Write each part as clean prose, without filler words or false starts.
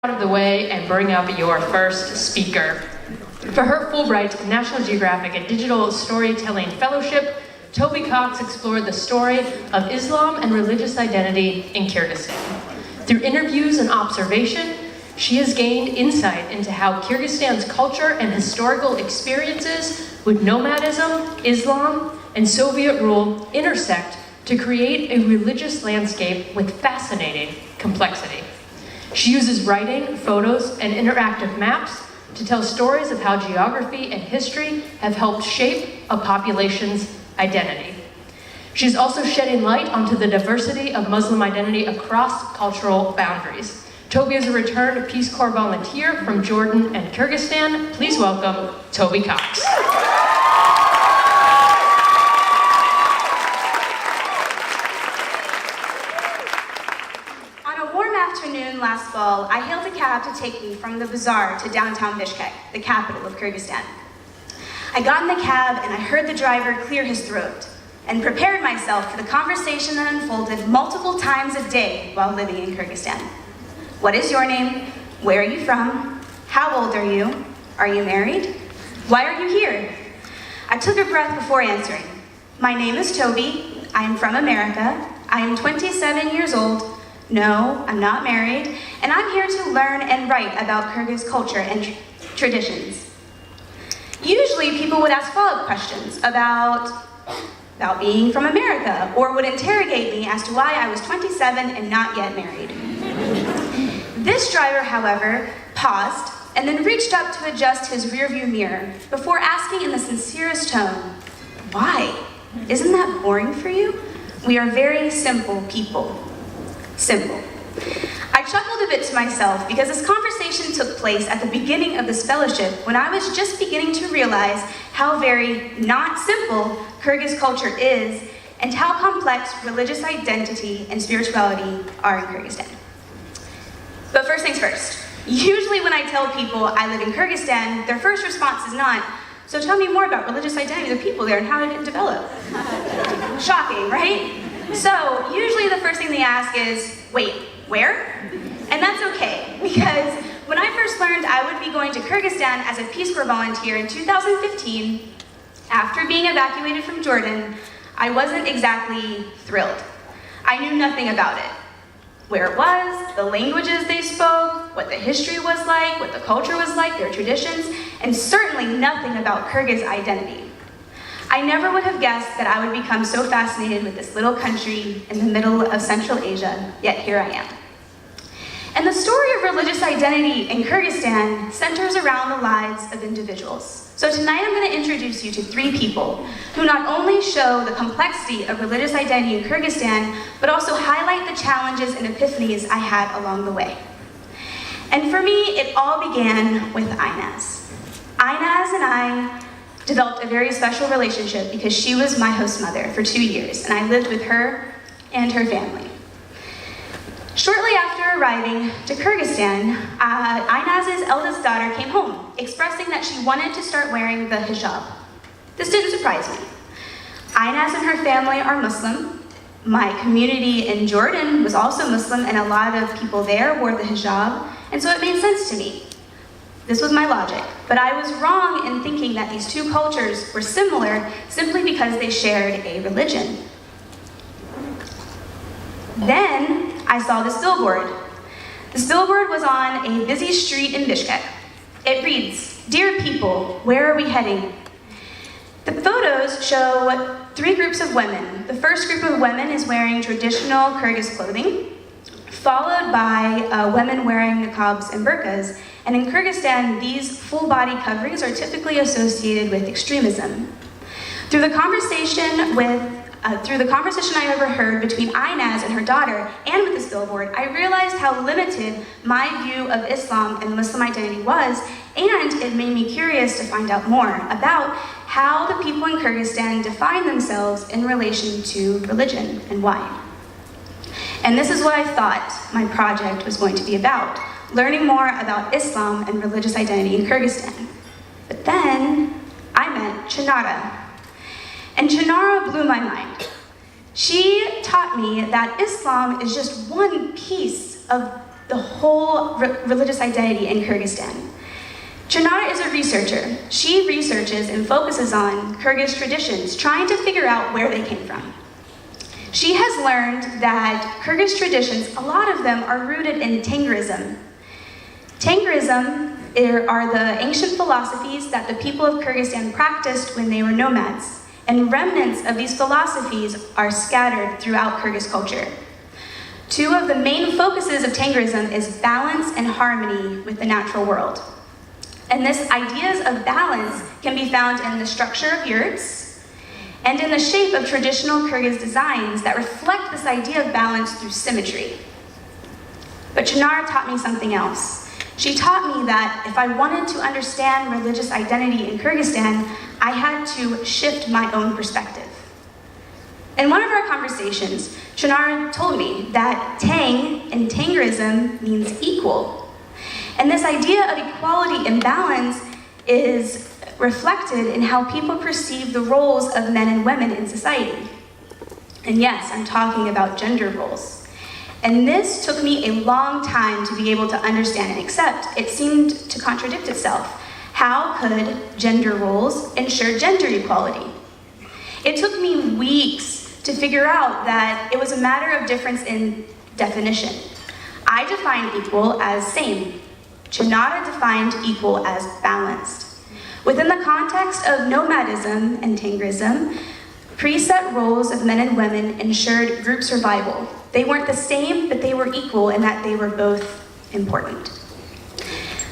out of the way and bring up your first speaker. For her Fulbright National Geographic and Digital Storytelling Fellowship, Toby Cox explored the story of Islam and religious identity in Kyrgyzstan. Through interviews and observation, she has gained insight into how Kyrgyzstan's culture and historical experiences with nomadism, Islam, and Soviet rule intersect to create a religious landscape with fascinating complexity. She uses writing, photos, and interactive maps to tell stories of how geography and history have helped shape a population's identity. She's also shedding light onto the diversity of Muslim identity across cultural boundaries. Toby is a returned Peace Corps volunteer from Jordan and Kyrgyzstan. Please welcome Toby Cox. On a warm afternoon last fall, I hailed a cab to take me from the bazaar to downtown Bishkek, the capital of Kyrgyzstan. I got in the cab and I heard the driver clear his throat and prepared myself for the conversation that unfolded multiple times a day while living in Kyrgyzstan. What is your name? Where are you from? How old are you? Are you married? Why are you here? I took a breath before answering. My name is Toby. I am from America. I am 27 years old. No, I'm not married. And I'm here to learn and write about Kyrgyz culture and traditions. Usually people would ask follow-up questions about being from America, or would interrogate me as to why I was 27 and not yet married. This driver, however, paused and then reached up to adjust his rearview mirror before asking in the sincerest tone, "Why? Isn't that boring for you? We are very simple people." Simple. I chuckled a bit to myself because this conversation took place at the beginning of this fellowship when I was just beginning to realize how very not simple Kyrgyz culture is and how complex religious identity and spirituality are in Kyrgyzstan. But first things first. Usually when I tell people I live in Kyrgyzstan, their first response is not, "So tell me more about religious identity of the people there and how did it develop?" Shocking, right? So usually the first thing they ask is, "Wait, where?" And that's okay, because when I first learned I would be going to Kyrgyzstan as a Peace Corps volunteer in 2015, after being evacuated from Jordan, I wasn't exactly thrilled. I knew nothing about it. Where it was, the languages they spoke, what the history was like, what the culture was like, their traditions, and certainly nothing about Kyrgyz identity. I never would have guessed that I would become so fascinated with this little country in the middle of Central Asia, yet here I am. And the story of religious identity in Kyrgyzstan centers around the lives of individuals. So tonight I'm going to introduce you to three people who not only show the complexity of religious identity in Kyrgyzstan, but also highlight the challenges and epiphanies I had along the way. And for me, it all began with Inez. Inez and I developed a very special relationship because she was my host mother for 2 years, and I lived with her and her family. Shortly after arriving to Kyrgyzstan, Inez's eldest daughter came home, expressing that she wanted to start wearing the hijab. This didn't surprise me. Inez and her family are Muslim. My community in Jordan was also Muslim, and a lot of people there wore the hijab, and so it made sense to me. This was my logic, but I was wrong in thinking that these two cultures were similar simply because they shared a religion. Then I saw this billboard. This billboard was on a busy street in Bishkek. It reads, "Dear people, where are we heading?" The photos show three groups of women. The first group of women is wearing traditional Kyrgyz clothing, followed by women wearing niqabs and burqas. And in Kyrgyzstan, these full body coverings are typically associated with extremism. Through the conversation I overheard between Inez and her daughter and with this billboard, I realized how limited my view of Islam and Muslim identity was, and it made me curious to find out more about how the people in Kyrgyzstan define themselves in relation to religion and why. And this is what I thought my project was going to be about, learning more about Islam and religious identity in Kyrgyzstan. But then I met Chinara. And Chinara blew my mind. She taught me that Islam is just one piece of the whole religious identity in Kyrgyzstan. Chinara is a researcher. She researches and focuses on Kyrgyz traditions, trying to figure out where they came from. She has learned that Kyrgyz traditions, a lot of them are rooted in Tangrism. Tangrism are the ancient philosophies that the people of Kyrgyzstan practiced when they were nomads, and remnants of these philosophies are scattered throughout Kyrgyz culture. Two of the main focuses of Tangrism is balance and harmony with the natural world. And this ideas of balance can be found in the structure of yurts and in the shape of traditional Kyrgyz designs that reflect this idea of balance through symmetry. But Chinara taught me something else. She taught me that if I wanted to understand religious identity in Kyrgyzstan, I had to shift my own perspective. In one of our conversations, Chinara told me that Tang in Tangrism means equal. And this idea of equality and balance is reflected in how people perceive the roles of men and women in society. And yes, I'm talking about gender roles. And this took me a long time to be able to understand and accept. It seemed to contradict itself. How could gender roles ensure gender equality? It took me weeks to figure out that it was a matter of difference in definition. I defined equal as same. Chinara defined equal as balanced. Within the context of nomadism and Tangrism, preset roles of men and women ensured group survival. They weren't the same, but they were equal in that they were both important.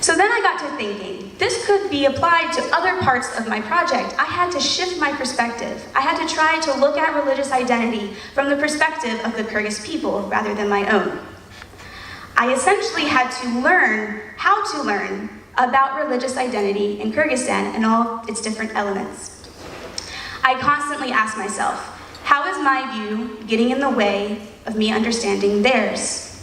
So then I got to thinking, this could be applied to other parts of my project. I had to shift my perspective. I had to try to look at religious identity from the perspective of the Kyrgyz people rather than my own. I essentially had to learn how to learn about religious identity in Kyrgyzstan and all its different elements. I constantly ask myself, how is my view getting in the way of me understanding theirs?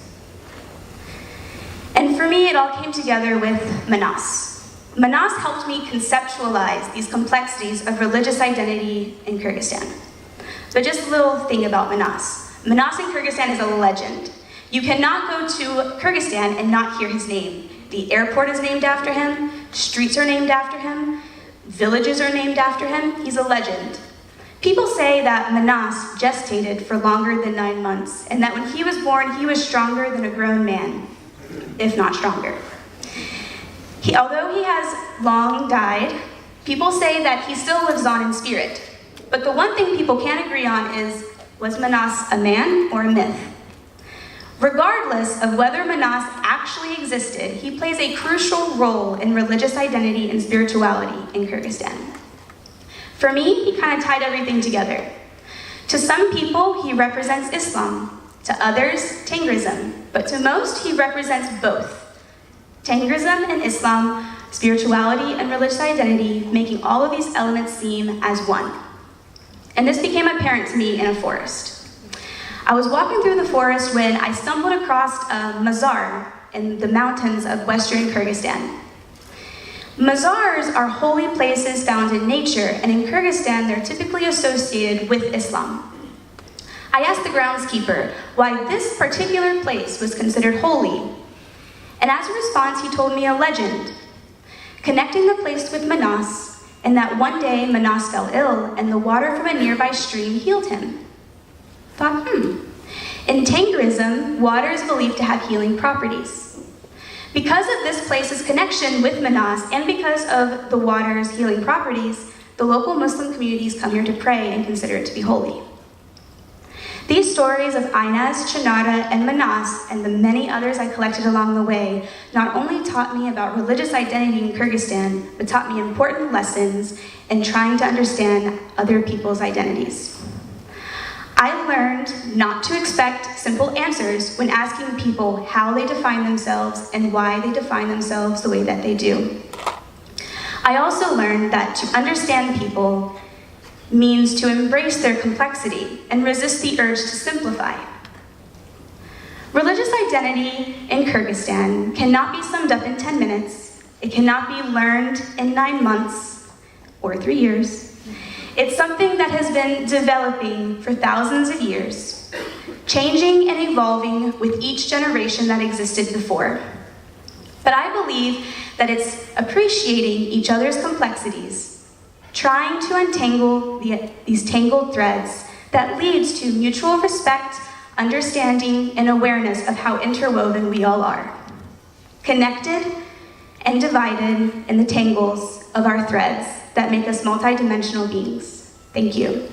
And for me, it all came together with Manas. Manas helped me conceptualize these complexities of religious identity in Kyrgyzstan. But just a little thing about Manas. Manas in Kyrgyzstan is a legend. You cannot go to Kyrgyzstan and not hear his name. The airport is named after him, streets are named after him, villages are named after him. He's a legend. People say that Manas gestated for longer than 9 months, and that when he was born, he was stronger than a grown man, if not stronger. Although he has long died, people say that he still lives on in spirit. But the one thing people can't agree on is, was Manas a man or a myth? Regardless of whether Manas actually existed, he plays a crucial role in religious identity and spirituality in Kyrgyzstan. For me, he kind of tied everything together. To some people, he represents Islam. To others, Tangrism. But to most, he represents both. Tangrism and Islam, spirituality and religious identity, making all of these elements seem as one. And this became apparent to me in a forest. I was walking through the forest when I stumbled across a mazar in the mountains of western Kyrgyzstan. Mazars are holy places found in nature, and in Kyrgyzstan, they're typically associated with Islam. I asked the groundskeeper why this particular place was considered holy, and as a response, he told me a legend, connecting the place with Manas, and that one day Manas fell ill, and the water from a nearby stream healed him. Thought, In Tangrism, water is believed to have healing properties. Because of this place's connection with Manas and because of the water's healing properties, the local Muslim communities come here to pray and consider it to be holy. These stories of Inez, Chinara, and Manas, and the many others I collected along the way, not only taught me about religious identity in Kyrgyzstan, but taught me important lessons in trying to understand other people's identities. I learned not to expect simple answers when asking people how they define themselves and why they define themselves the way that they do. I also learned that to understand people means to embrace their complexity and resist the urge to simplify. Religious identity in Kyrgyzstan cannot be summed up in 10 minutes. It cannot be learned in 9 months or 3 years. It's something that has been developing for thousands of years. changing and evolving with each generation that existed before. But I believe that it's appreciating each other's complexities, trying to untangle these tangled threads that leads to mutual respect, understanding, and awareness of how interwoven we all are, connected and divided in the tangles of our threads that make us multidimensional beings. Thank you.